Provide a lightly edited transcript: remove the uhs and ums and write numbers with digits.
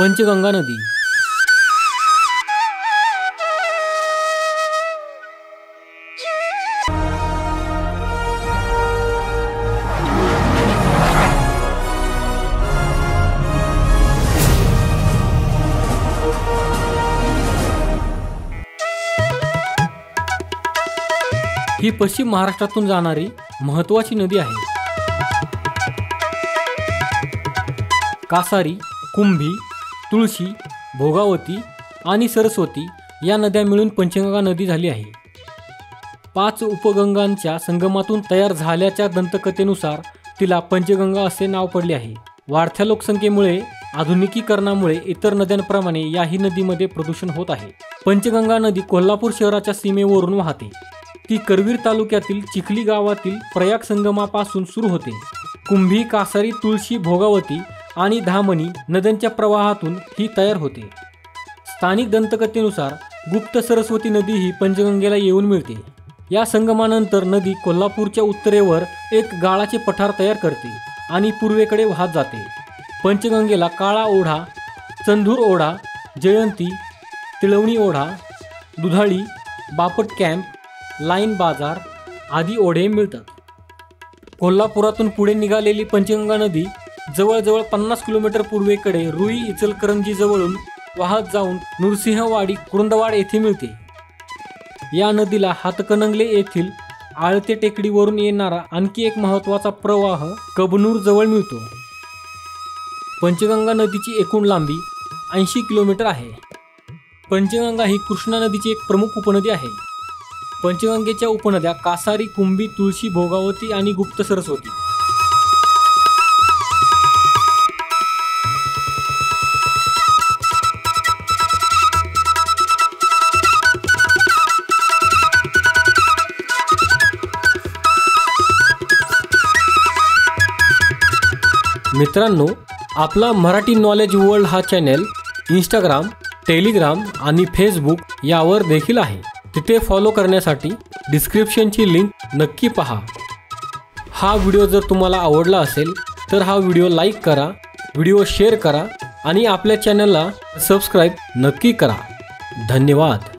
पंचगंगा नदी। ही पश्चिम महाराष्ट्रातून जाणारी महत्त्वाची नदी आहे। कासारी, कुंभी, तुळशी, भोगावती आणि सरस्वती या नद्या मिळून पंचगंगा नदी झाली आहे। 5 उपगंगांच्या संगमातून तयार झाल्याच्या दंतकथेनुसार तिला पंचगंगा असे नाव पडले आहे। वाढत्या लोकसंख्येमुळे आधुनिकीकरणामुळे इतर नद्यांप्रमाणे याही नदीमध्ये प्रदूषण होत आहे। पंचगंगा नदी कोल्हापूर शहराच्या सीमेवरून वाहते। ती करवीर तालुक्यातील चिखली गावातील प्रयाग संगमापासून सुरू होते। कुंभी, कासारी, तुळशी, भोगावती आणि धामणी नद्यांच्या प्रवाहातून ही तयार होते। स्थानिक दंतकथेनुसार गुप्त सरस्वती नदी ही पंचगंगेला येऊन मिळते। या संगमानंतर नदी कोल्हापूरच्या उत्तरेवर एक गाळाचे पठार तयार करते आणि पूर्वेकडे वाहत जाते। पंचगंगेला काळा ओढा, चंदूर ओढा, जयंती, तिळवणी ओढा, दुधाळी, बापट कॅम्प, लाईन बाजार आदी ओढे मिळतात। कोल्हापुरातून पुढे निघालेली पंचगंगा नदी जवळजवळ 50 किलोमीटर पूर्वेकडे रुई इचलकरंजी जवळून वाहत जाऊन नृसिंहवाडी कुरुंदवाड येथे मिळते। या नदीला हातकणंगले येथील आळते टेकडीवरून येणारा आणखी एक महत्त्वाचा प्रवाह कबनूर जवळ मिळतो। पंचगंगा नदीची एकूण लांबी 80 किलोमीटर आहे। पंचगंगा ही कृष्णा नदीची एक प्रमुख उपनदी आहे। पंचगंगेच्या उपनद्या कासारी, कुंभी, तुळशी, भोगावती आणि गुप्त सरस्वती। मित्रांनो, आपला मराठी नॉलेज वर्ल्ड हा चॅनल इंस्टाग्राम, टेलिग्राम आणि फेसबुक यावर देखील आहे। तिथे फॉलो करण्यासाठी डिस्क्रिप्शनची लिंक नक्की पहा। हा व्हिडिओ जर तुम्हाला आवडला असेल तर हा व्हिडिओ लाईक करा, व्हिडिओ शेअर करा आणि आपल्या चॅनलला सबस्क्राईब नक्की करा। धन्यवाद।